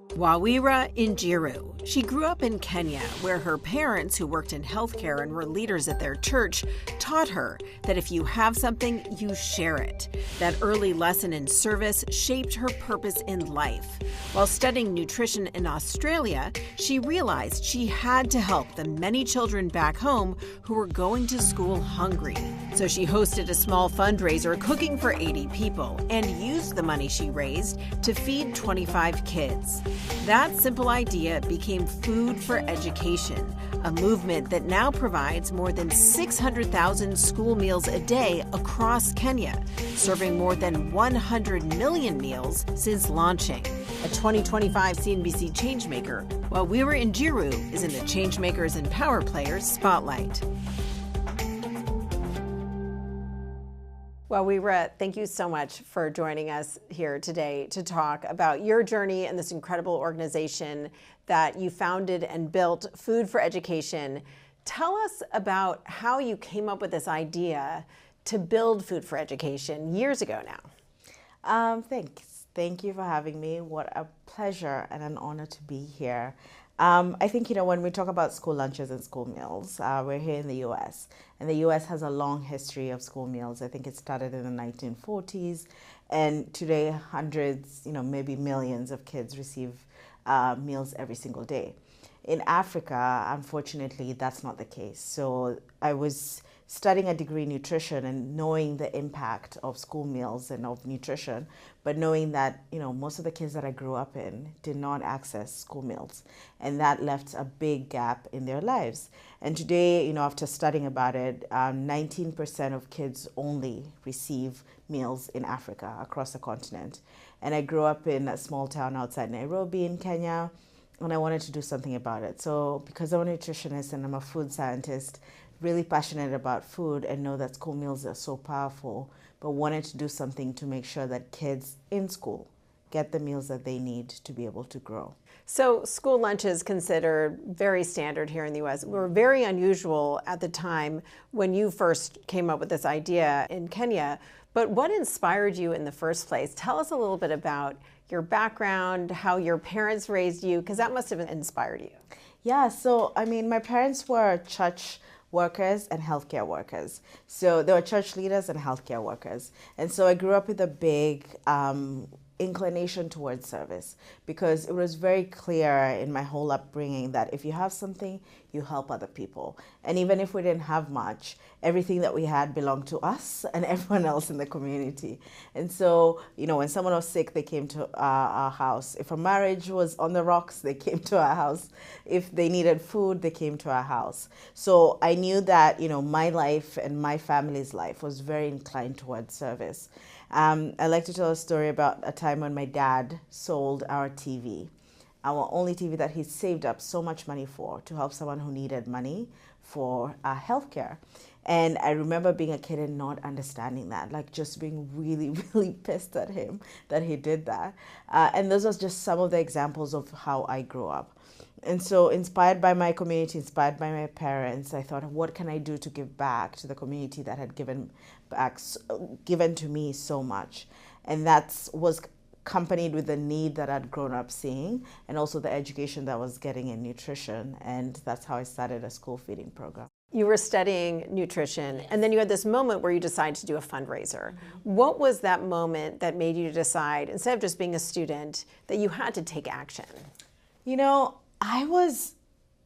Wawira Injiru. She grew up in Kenya, where her parents, who worked in healthcare and were leaders at their church, taught her that if you have something, you share it. That early lesson in service shaped her purpose in life. While studying nutrition in Australia, she realized she had to help the many children back home who were going to school hungry. So she hosted a small fundraiser cooking for 80 people and used the money she raised to feed 25 kids. That simple idea became Food for Education, a movement that now provides more than 600,000 school meals a day across Kenya, serving more than 100 million meals since launching. A 2025 CNBC Changemaker, Wawira Injiru is in the Changemakers and Power Players spotlight. Wawira, thank you so much for joining us here today to talk about your journey and this incredible organization that you founded and built, Food for Education. Tell us about how you came up with this idea to build Food for Education years ago now. Thanks. Thank you for having me. What a pleasure and an honor to be here. I think, when we talk about school lunches and school meals, we're here in the U.S. And the U.S. has a long history of school meals. I think it started in the 1940s. And today, hundreds, maybe millions of kids receive meals every single day. In Africa, unfortunately, that's not the case. So I was studying a degree in nutrition and knowing the impact of school meals and of nutrition, but knowing that, most of the kids that I grew up in did not access school meals. And that left a big gap in their lives. And today, after studying about it, 19% of kids only receive meals in Africa, across the continent. And I grew up in a small town outside Nairobi in Kenya, and I wanted to do something about it. So because I'm a nutritionist and I'm a food scientist, really passionate about food and know that school meals are so powerful, but wanted to do something to make sure that kids in school get the meals that they need to be able to grow. So school lunch is considered very standard here in the U.S. Were very unusual at the time when you first came up with this idea in Kenya. But what inspired you in the first place? Tell us a little bit about your background, how your parents raised you, because that must have inspired you. Yeah, so my parents were church workers and healthcare workers. So they were church leaders and healthcare workers. And so I grew up with a big inclination towards service, because it was very clear in my whole upbringing that if you have something, you help other people. And even if we didn't have much, everything that we had belonged to us and everyone else in the community. And so, when someone was sick, they came to our house. If a marriage was on the rocks, they came to our house. If they needed food, they came to our house. So I knew that, my life and my family's life was very inclined towards service. I like to tell a story about a time when my dad sold our TV, our only TV that he saved up so much money for, to help someone who needed money for healthcare. And I remember being a kid and not understanding that, like just being really, really pissed at him that he did that. And those are just some of the examples of how I grew up. And so, inspired by my community, inspired by my parents, I thought, what can I do to give back to the community that had given to me so much? And that was accompanied with the need that I'd grown up seeing, and also the education that I was getting in nutrition. And that's how I started a school feeding program. You were studying nutrition, and then you had this moment where you decided to do a fundraiser. Mm-hmm. What was that moment that made you decide, instead of just being a student, that you had to take action? I was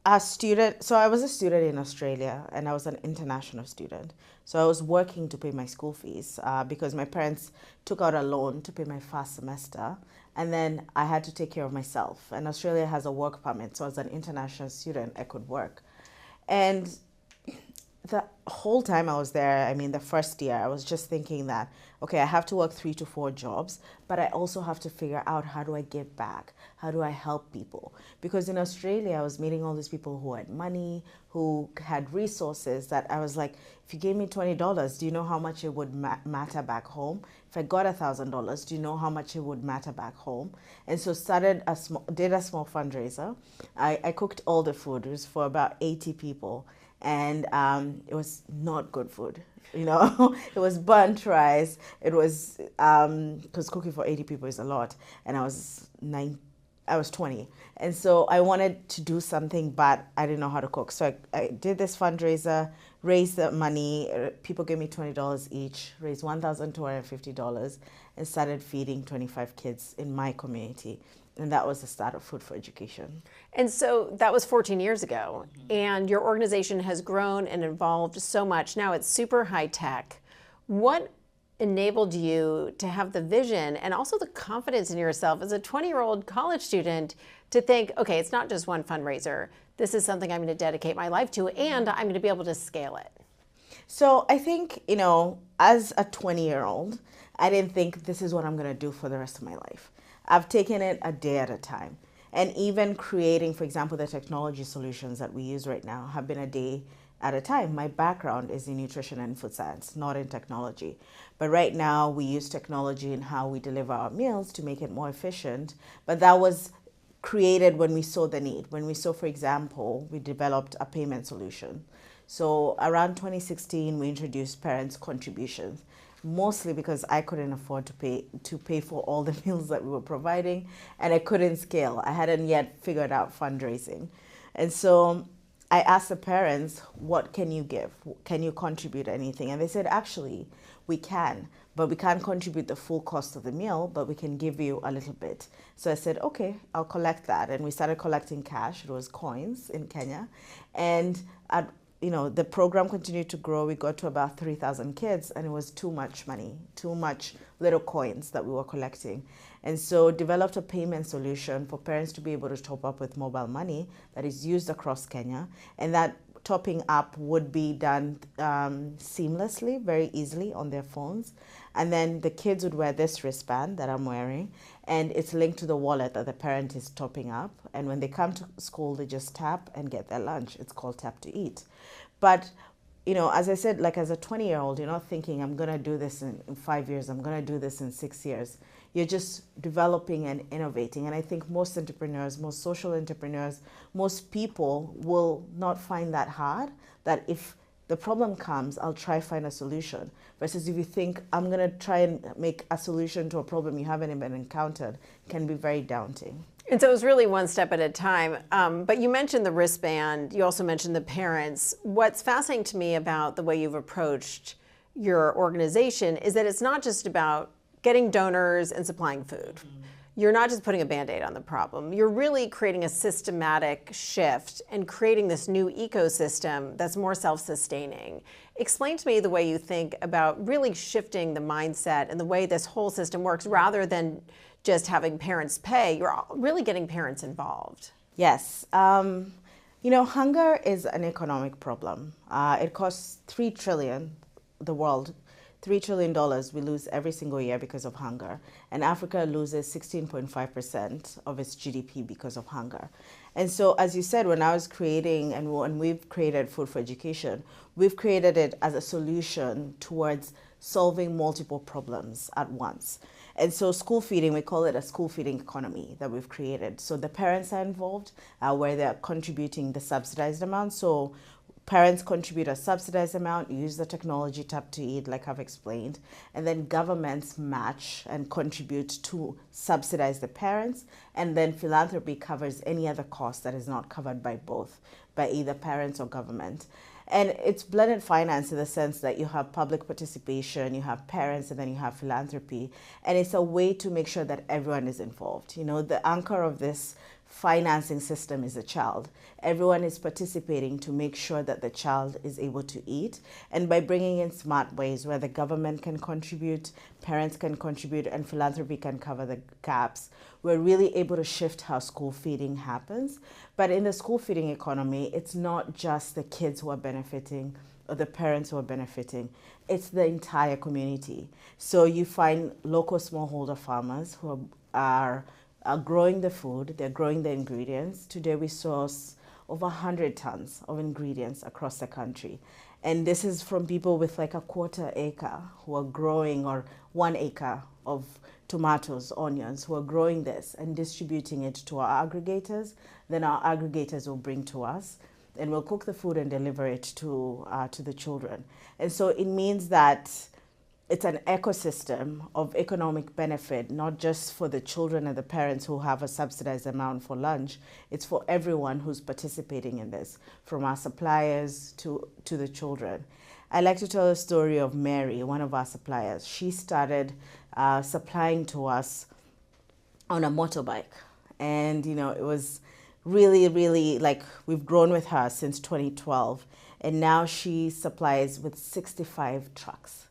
a student. So I was a student in Australia, and I was an international student. So I was working to pay my school fees because my parents took out a loan to pay my first semester. And then I had to take care of myself. And Australia has a work permit. So as an international student, I could work. And the whole time I was there, the first year, I was just thinking that, okay, I have to work 3 to 4 jobs, but I also have to figure out, how do I give back? How do I help people? Because in Australia, I was meeting all these people who had money, who had resources, that I was like, if you gave me $20, do you know how much it would matter back home? If I got $1,000, do you know how much it would matter back home? And so did a small fundraiser. I cooked all the food. It was for about 80 people. And it was not good food, It was burnt rice. It was, because cooking for 80 people is a lot. And I was I was 20. And so I wanted to do something, but I didn't know how to cook. So I did this fundraiser, raised the money. People gave me $20 each, raised $1,250, and started feeding 25 kids in my community. And that was the start of Food for Education. And so that was 14 years ago. And your organization has grown and evolved so much. Now it's super high tech. What enabled you to have the vision and also the confidence in yourself as a 20-year-old college student to think, okay, it's not just one fundraiser. This is something I'm going to dedicate my life to, and I'm going to be able to scale it? So I think, as a 20-year-old, I didn't think this is what I'm going to do for the rest of my life. I've taken it a day at a time. And even creating, for example, the technology solutions that we use right now have been a day at a time. My background is in nutrition and food science, not in technology. But right now we use technology in how we deliver our meals to make it more efficient. But that was created when we saw the need. When we saw, for example, we developed a payment solution. So around 2016, we introduced parents' contributions, mostly because I couldn't afford to pay for all the meals that we were providing, and I couldn't scale. I hadn't yet figured out fundraising. And so I asked the parents, what can you give? Can you contribute anything? And they said, actually, we can, but we can't contribute the full cost of the meal, but we can give you a little bit. So I said, okay, I'll collect that. And we started collecting cash. It was coins in Kenya. And the program continued to grow. We got to about 3,000 kids, and it was too much money, too much little coins that we were collecting. And so developed a payment solution for parents to be able to top up with mobile money that is used across Kenya. And that topping up would be done seamlessly, very easily on their phones. And then the kids would wear this wristband that I'm wearing, and it's linked to the wallet that the parent is topping up. And when they come to school, they just tap and get their lunch. It's called Tap to Eat. But as I said, like as a 20-year-old, you're not thinking, I'm going to do this in 5 years, I'm going to do this in 6 years. You're just developing and innovating. And I think most entrepreneurs, most social entrepreneurs, most people will not find that hard, that if the problem comes, I'll try find a solution. Versus if you think, I'm going to try and make a solution to a problem you haven't even encountered, it can be very daunting. And so it was really one step at a time. But you mentioned the wristband. You also mentioned the parents. What's fascinating to me about the way you've approached your organization is that it's not just about getting donors and supplying food. You're not just putting a Band-Aid on the problem. You're really creating a systematic shift and creating this new ecosystem that's more self-sustaining. Explain to me the way you think about really shifting the mindset and the way this whole system works rather than just having parents pay. You're really getting parents involved. Yes. Hunger is an economic problem. It costs $3 trillion, the world, $3 trillion we lose every single year because of hunger. And Africa loses 16.5% of its GDP because of hunger. And so, as you said, when I was creating, and when we've created Food for Education, we've created it as a solution towards solving multiple problems at once. And so school feeding, we call it a school feeding economy that we've created. So the parents are involved, where they're contributing the subsidized amount. So parents contribute a subsidized amount, use the technology Tap to Eat, like I've explained, and then governments match and contribute to subsidize the parents, and then philanthropy covers any other cost that is not covered by either parents or government. And it's blended finance in the sense that you have public participation, you have parents, and then you have philanthropy. And it's a way to make sure that everyone is involved. The anchor of this financing system is the child. Everyone is participating to make sure that the child is able to eat. And by bringing in smart ways where the government can contribute, parents can contribute, and philanthropy can cover the gaps, we're really able to shift how school feeding happens. But in the school feeding economy, it's not just the kids who are benefiting or the parents who are benefiting. It's the entire community. So you find local smallholder farmers who are growing the food, they're growing the ingredients. Today we source over 100 tons of ingredients across the country. And this is from people with like a quarter acre who are growing, or 1 acre of tomatoes, onions, who are growing this and distributing it to our aggregators. Then our aggregators will bring to us, and we'll cook the food and deliver it to the children. And so it means that it's an ecosystem of economic benefit, not just for the children and the parents who have a subsidized amount for lunch. It's for everyone who's participating in this, from our suppliers to the children. I like to tell a story of Mary, one of our suppliers. She started supplying to us on a motorbike. And, it was really, really, like, we've grown with her since 2012. And now she supplies with 65 trucks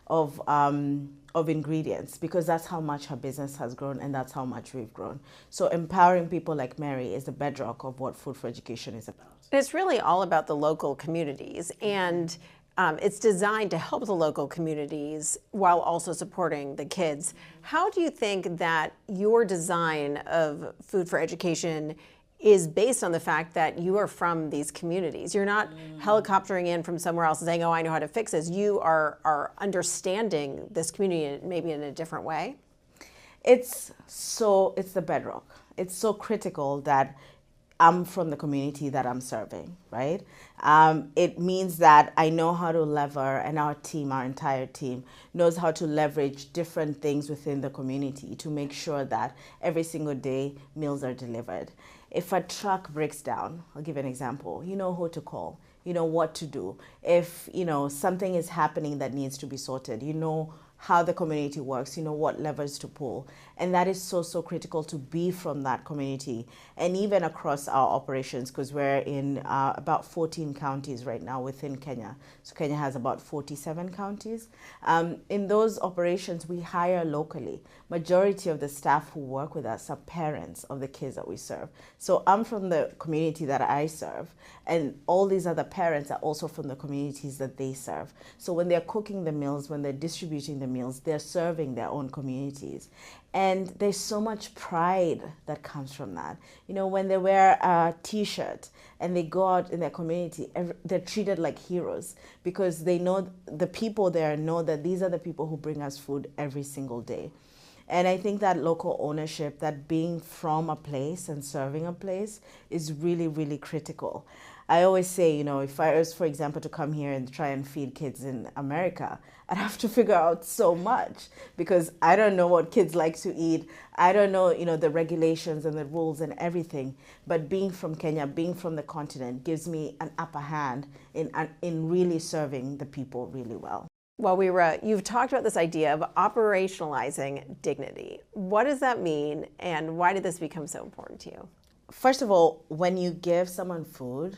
of ingredients, because that's how much her business has grown and that's how much we've grown. So empowering people like Mary is the bedrock of what Food for Education is about. It's really all about the local communities, and it's designed to help the local communities while also supporting the kids. How do you think that your design of Food for Education is based on the fact that you are from these communities? You're not helicoptering in from somewhere else and saying, oh, I know how to fix this. You are understanding this community maybe in a different way. It's the bedrock. It's so critical that I'm from the community that I'm serving, right? It means that I know how to lever, and our entire team knows how to leverage different things within the community to make sure that every single day meals are delivered. If a truck breaks down, I'll give an example, you know who to call, you know what to do. If, something is happening that needs to be sorted, you know how the community works, you know what levers to pull. And that is so, so critical to be from that community. And even across our operations, because we're in about 14 counties right now within Kenya. So Kenya has about 47 counties. In those operations, we hire locally. Majority of the staff who work with us are parents of the kids that we serve. So I'm from the community that I serve, and all these other parents are also from the communities that they serve. So when they're cooking the meals, when they're distributing the meals, they're serving their own communities. And there's so much pride that comes from that. When they wear a t-shirt and they go out in their community, they're treated like heroes, because they know, the people there know that these are the people who bring us food every single day. And I think that local ownership, that being from a place and serving a place, is really, really critical. I always say, if I was, for example, to come here and try and feed kids in America, I'd have to figure out so much, because I don't know what kids like to eat. I don't know, the regulations and the rules and everything. But being from Kenya, being from the continent, gives me an upper hand in really serving the people really well. Well, you've talked about this idea of operationalizing dignity. What does that mean, and why did this become so important to you? First of all, when you give someone food,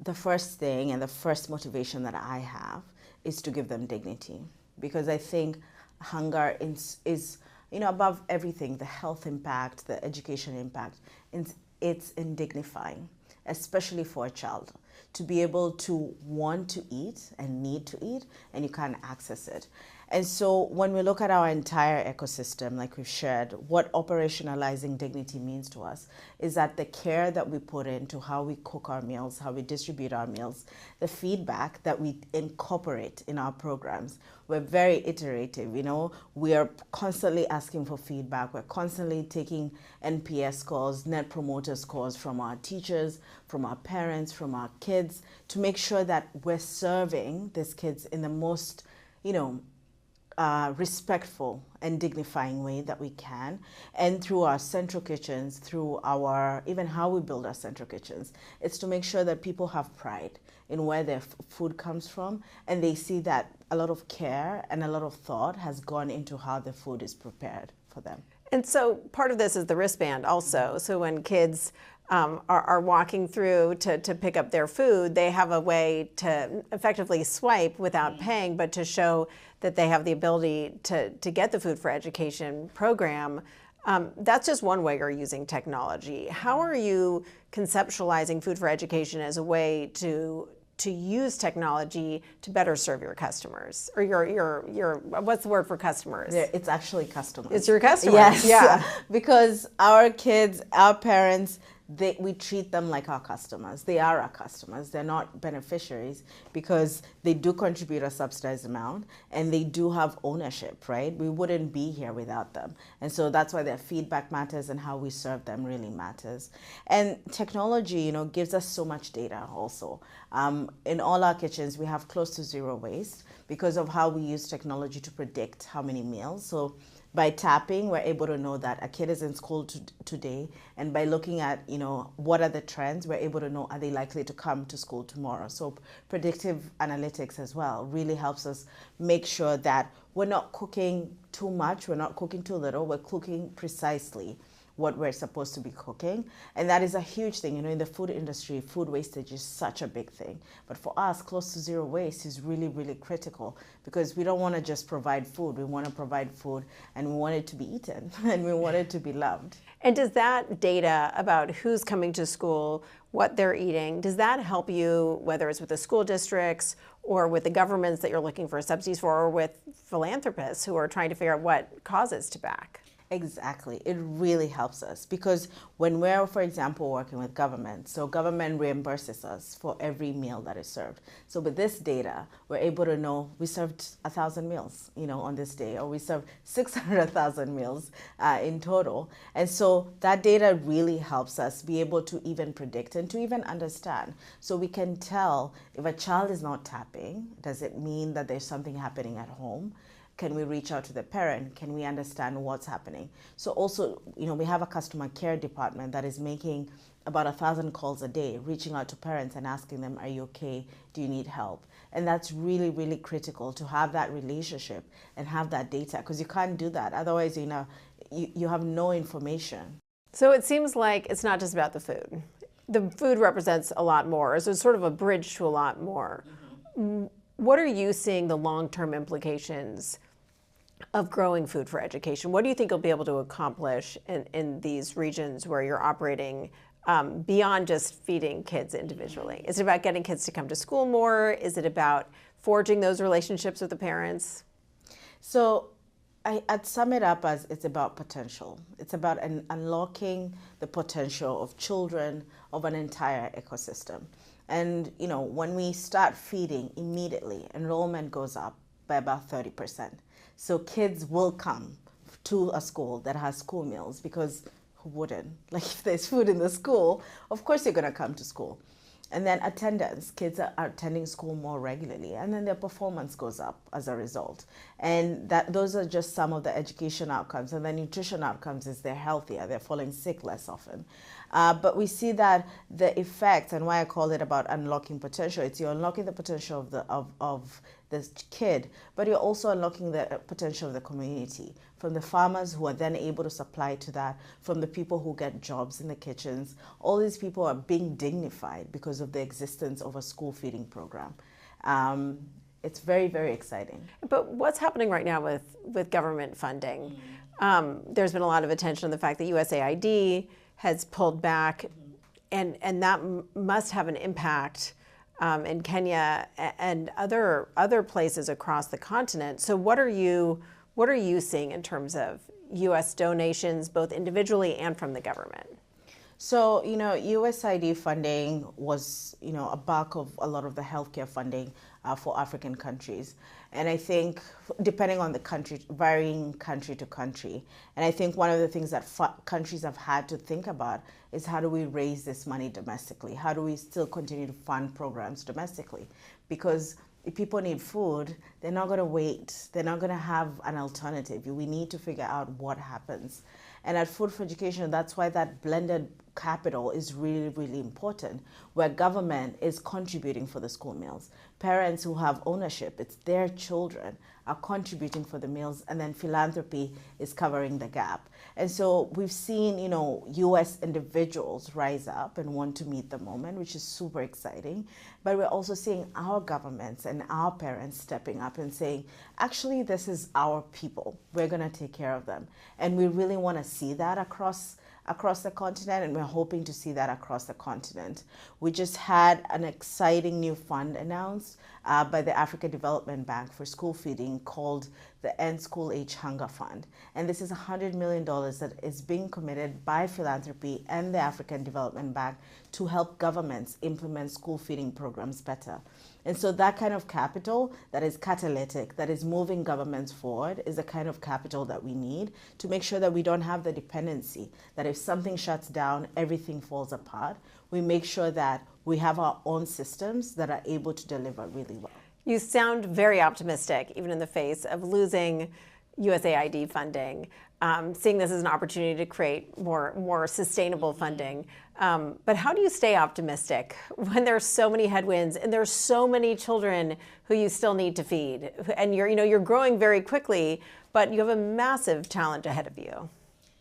the first thing and the first motivation that I have is to give them dignity, because I think hunger is above everything, the health impact, the education impact, it's indignifying, especially for a child, to be able to want to eat and need to eat, and you can't access it. And so when we look at our entire ecosystem, like we've shared, what operationalizing dignity means to us is that the care that we put into how we cook our meals, how we distribute our meals, the feedback that we incorporate in our programs. We're very iterative, we are constantly asking for feedback. We're constantly taking NPS scores, Net Promoter Scores, from our teachers, from our parents, from our kids, to make sure that we're serving these kids in the most, respectful and dignifying way that we can. And through our central kitchens, through even how we build our central kitchens, it's to make sure that people have pride in where their food comes from, and they see that a lot of care and a lot of thought has gone into how the food is prepared for them. And so part of this is the wristband also. So when kids are walking through to pick up their food, they have a way to effectively swipe without paying, but to show that they have the ability to get the Food for Education program. That's just one way you're using technology. How are you conceptualizing Food for Education as a way to use technology to better serve your customers, or your what's the word for customers? Yeah, it's actually customers. It's your customers. Yes. Yeah. Because our kids, our parents, we treat them like our customers. They are our customers. They're not beneficiaries because they do contribute a subsidized amount and they do have ownership, right? We wouldn't be here without them. And so that's why their feedback matters and how we serve them really matters. And technology, you know, gives us so much data also. In all our kitchens, we have close to zero waste because of how we use technology to predict how many meals. So by tapping, we're able to know that a kid is in school today, and by looking at, you know, what are the trends, we're able to know, are they likely to come to school tomorrow? So predictive analytics as well really helps us make sure that we're not cooking too much, we're not cooking too little, we're cooking precisely what we're supposed to be cooking. And that is a huge thing. You know, in the food industry, food wastage is such a big thing. But for us, close to zero waste is really, really critical because we don't want to just provide food. We want to provide food and we want it to be eaten and we want it to be loved. And does that data about who's coming to school, what they're eating, does that help you, whether it's with the school districts or with the governments that you're looking for subsidies for, or with philanthropists who are trying to figure out what causes to back? Exactly. It really helps us because when we're, for example, working with government, so government reimburses us for every meal that is served. So with this data, we're able to know we served 1,000 meals, you know, on this day, or we served 600,000 meals in total. And so that data really helps us be able to even predict and to even understand. So we can tell if a child is not tapping, does it mean that there's something happening at home? Can we reach out to the parent? Can we understand what's happening? So also, you know, we have a customer care department that is making about 1,000 calls a day, reaching out to parents and asking them, are you okay? Do you need help? And that's really, really critical to have that relationship and have that data, because you can't do that. Otherwise, you know, you have no information. So it seems like it's not just about the food. The food represents a lot more. So it's sort of a bridge to a lot more. Mm-hmm. What are you seeing the long-term implications of growing food for education? What do you think you'll be able to accomplish in these regions where you're operating beyond just feeding kids individually? Is it about getting kids to come to school more? Is it about forging those relationships with the parents? So I'd sum it up as it's about potential. It's about unlocking the potential of children, of an entire ecosystem. And, you know, when we start feeding immediately, enrollment goes up by about 30%. So kids will come to a school that has school meals because who wouldn't? Like if there's food in the school, of course you're going to come to school. And then attendance, kids are attending school more regularly, and then their performance goes up as a result. And those are just some of the education outcomes. And the nutrition outcomes is they're healthier, they're falling sick less often. But we see that the effect, and why I call it about unlocking potential, it's you're unlocking the potential of the kid, but you're also unlocking the potential of the community, from the farmers who are then able to supply to that, from the people who get jobs in the kitchens. All these people are being dignified because of the existence of a school feeding program. It's very, very exciting. But what's happening right now with government funding? There's been a lot of attention on the fact that USAID has pulled back, and that must have an impact in Kenya and other places across the continent. So what are you seeing in terms of U.S. donations, both individually and from the government? So, you know, USAID funding was, you know, a bulk of a lot of the healthcare funding for African countries. And I think, depending on the country, varying country to country, and I think one of the things that countries have had to think about is how do we raise this money domestically? How do we still continue to fund programs domestically? Because if people need food, they're not going to wait. They're not going to have an alternative. We need to figure out what happens. And at Food for Education, that's why that blended capital is really, really important, where government is contributing for the school meals. Parents who have ownership, it's their children, are contributing for the meals, and then philanthropy is covering the gap. And so we've seen, you know, U.S. individuals rise up and want to meet the moment, which is super exciting. But we're also seeing our governments and our parents stepping up and saying, actually, this is our people. We're going to take care of them. And we really want to see that across the continent, and we're hoping to see that across the continent. We just had an exciting new fund announced by the African Development Bank for school feeding called the End School Age Hunger Fund. And this is $100 million that is being committed by philanthropy and the African Development Bank to help governments implement school feeding programs better. And so that kind of capital that is catalytic, that is moving governments forward, is the kind of capital that we need to make sure that we don't have the dependency, that if something shuts down, everything falls apart. We make sure that we have our own systems that are able to deliver really well. You sound very optimistic, even in the face of losing USAID funding, seeing this as an opportunity to create more sustainable funding. But how do you stay optimistic when there's so many headwinds and there's so many children who you still need to feed? And you're growing very quickly, but you have a massive talent ahead of you.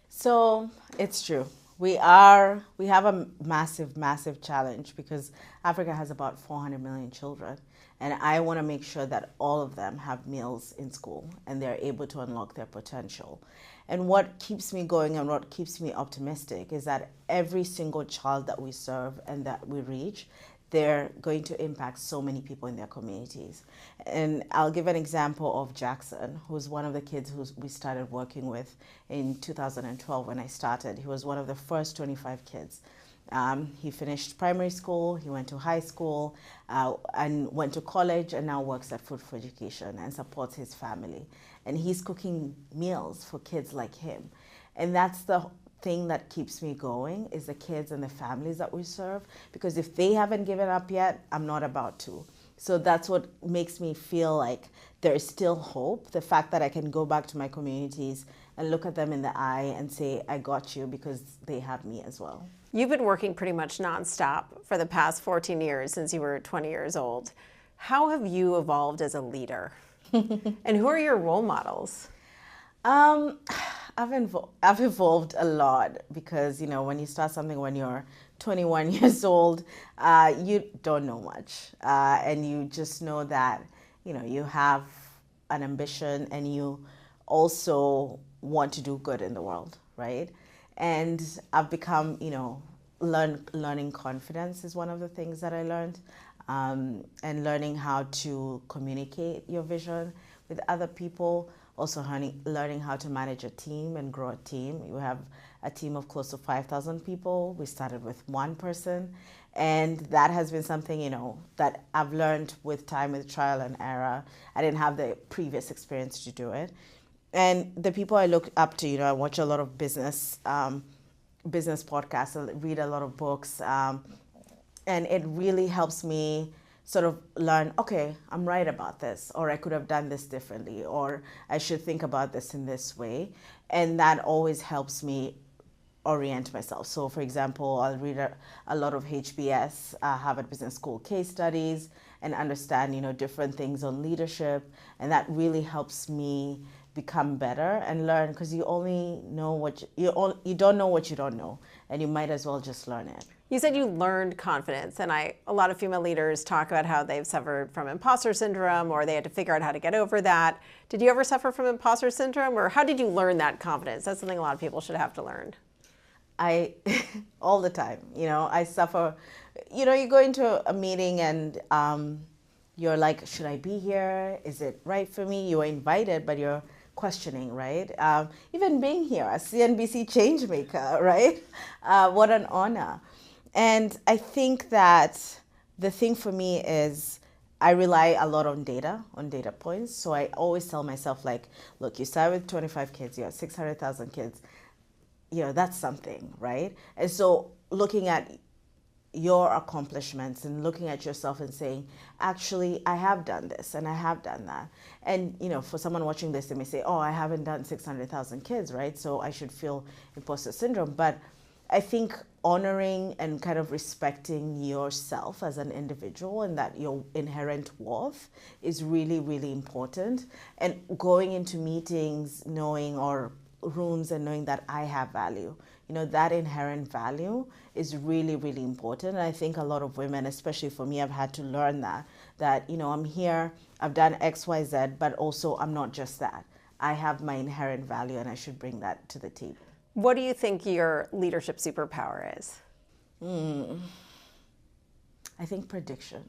So it's true. We have a massive challenge because Africa has about 400 million children. And I want to make sure that all of them have meals in school and they're able to unlock their potential. And what keeps me going and what keeps me optimistic is that every single child that we serve and that we reach, they're going to impact so many people in their communities. And I'll give an example of Jackson, who's one of the kids who we started working with in 2012 when I started. He was one of the first 25 kids. He finished primary school, he went to high school, and went to college, and now works at Food for Education and supports his family. And he's cooking meals for kids like him. And that's the thing that keeps me going, is the kids and the families that we serve, because if they haven't given up yet, I'm not about to. So that's what makes me feel like there is still hope. The fact that I can go back to my communities and look at them in the eye and say, I got you, because they have me as well. You've been working pretty much nonstop for the past 14 years since you were 20 years old. How have you evolved as a leader? And who are your role models? I've evolved a lot because, when you start something when you're 21 years old, you don't know much. And you just know that, you have an ambition and you also want to do good in the world, right? And I've become, learning confidence is one of the things that I learned, and learning how to communicate your vision with other people. Also learning how to manage a team and grow a team. You have a team of close to 5,000 people. We started with one person. And that has been something, that I've learned with time, with trial and error. I didn't have the previous experience to do it. And the people I look up to, I watch a lot of business podcasts, I read a lot of books, and it really helps me sort of learn, okay, I'm right about this, or I could have done this differently, or I should think about this in this way. And that always helps me orient myself. So for example, I'll read a lot of HBS, Harvard Business School case studies, and understand, different things on leadership. And that really helps me become better and learn, because you only know you don't know what you don't know, and you might as well just learn it. You said you learned confidence, and a lot of female leaders talk about how they've suffered from imposter syndrome, or they had to figure out how to get over that. Did you ever suffer from imposter syndrome, or how did you learn that confidence? That's something a lot of people should have to learn. All the time, I suffer. You go into a meeting and you're like, should I be here? Is it right for me? You were invited, but you're questioning, right? Even being here, a CNBC changemaker, right? What an honor. And I think that the thing for me is I rely a lot on data points. So I always tell myself, like, look, you start with 25 kids, you have 600,000 kids. That's something, right? And so looking at your accomplishments and looking at yourself and saying, actually, I have done this and I have done that. And, for someone watching this, they may say, oh, I haven't done 600,000 kids, right? So I should feel imposter syndrome. But I think honoring and kind of respecting yourself as an individual and that your inherent worth is really, really important. And going into meetings or rooms and knowing that I have value, that inherent value is really, really important. And I think a lot of women, especially for me, have had to learn that, I'm here, I've done X, Y, Z, but also I'm not just that. I have my inherent value and I should bring that to the table. What do you think your leadership superpower is? I think prediction.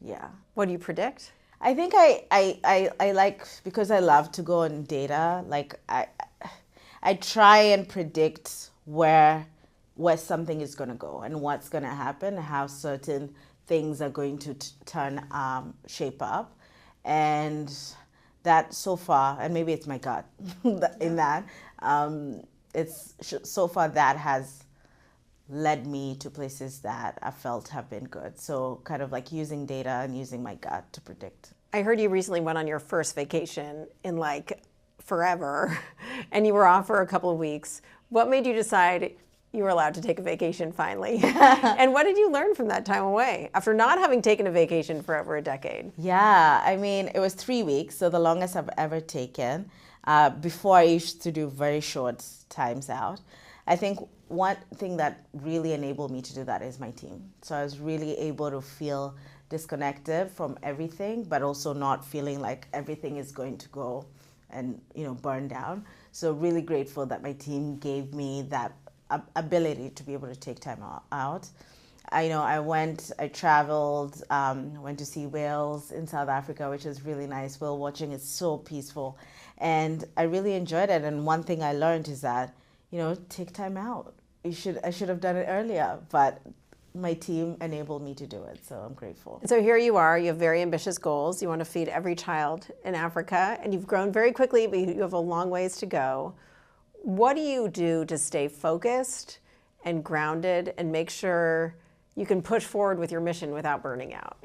Yeah. What do you predict? I think I like, because I love to go on data, like I try and predict where something is going to go and what's going to happen, how certain things are going to shape up. And that so far, and maybe it's my gut in that, so far that has led me to places that I felt have been good. So kind of like using data and using my gut to predict. I heard you recently went on your first vacation in like forever, and you were off for a couple of weeks. What made you decide you were allowed to take a vacation finally? And what did you learn from that time away after not having taken a vacation for over a decade? Yeah, I mean, it was 3 weeks, so the longest I've ever taken. Before I used to do very short times out. I think one thing that really enabled me to do that is my team. So I was really able to feel disconnected from everything, but also not feeling like everything is going to go and, burn down. So really grateful that my team gave me that ability to be able to take time out. I traveled, went to see whales in South Africa, which is really nice. Whale watching is so peaceful. And I really enjoyed it. And one thing I learned is that, take time out. I should have done it earlier, but my team enabled me to do it. So I'm grateful. So here you are, you have very ambitious goals. You want to feed every child in Africa, and you've grown very quickly, but you have a long ways to go. What do you do to stay focused and grounded and make sure you can push forward with your mission without burning out?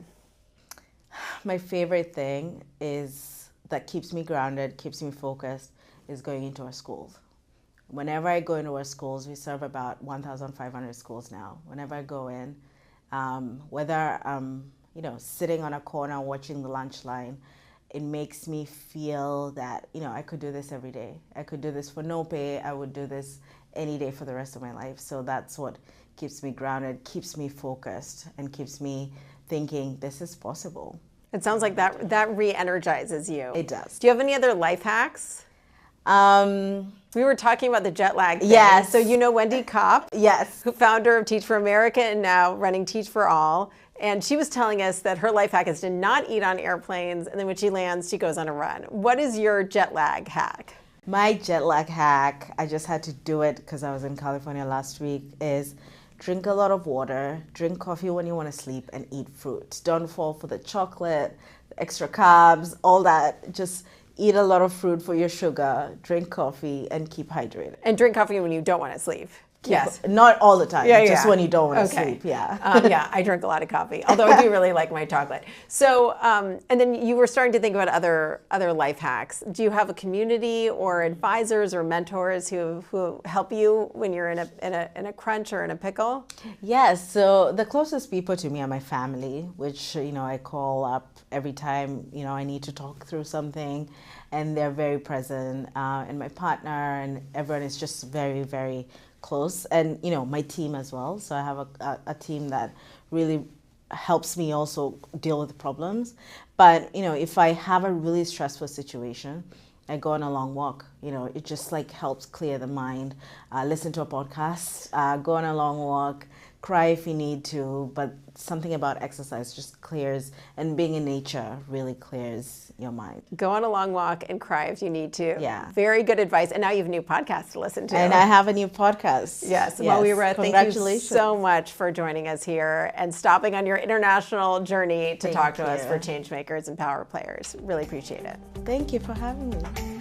My favorite thing that keeps me grounded, keeps me focused, is going into our schools. Whenever I go into our schools, we serve about 1,500 schools now. Whenever I go in, whether I'm, sitting on a corner watching the lunch line, it makes me feel that, I could do this every day. I could do this for no pay. I would do this any day for the rest of my life. So that's what keeps me grounded, keeps me focused, and keeps me thinking this is possible. It sounds like that re-energizes you. It does. Do you have any other life hacks? We were talking about the jet lag thing. Yes. So you know Wendy Kopp? Yes. Founder of Teach for America and now running Teach for All. And she was telling us that her life hack is to not eat on airplanes, and then when she lands, she goes on a run. What is your jet lag hack? My jet lag hack, I just had to do it because I was in California last week, is drink a lot of water, drink coffee when you want to sleep, and eat fruit. Don't fall for the chocolate, the extra carbs, all that. Just eat a lot of fruit for your sugar, drink coffee, and keep hydrated. And drink coffee when you don't want to sleep. Yes. Not all the time, just when you don't want to sleep, yeah, I drink a lot of coffee, although I do really like my chocolate. So, and then you were starting to think about other life hacks. Do you have a community or advisors or mentors who help you when you're in a crunch or in a pickle? Yes, so the closest people to me are my family, which, I call up every time, I need to talk through something, and they're very present, and my partner and everyone is just very, very close, and my team as well. So I have a team that really helps me also deal with problems. But if I have a really stressful situation, I go on a long walk. It just helps clear the mind. Listen to a podcast, go on a long walk, cry if you need to, but something about exercise just clears, and being in nature really clears your mind. Go on a long walk and cry if you need to. Yeah. Very good advice. And now you have a new podcast to listen to. And I have a new podcast. Yes. Mawira, thank you so much for joining us here and stopping on your international journey to talk to us for change makers and power players. Really appreciate it. Thank you for having me.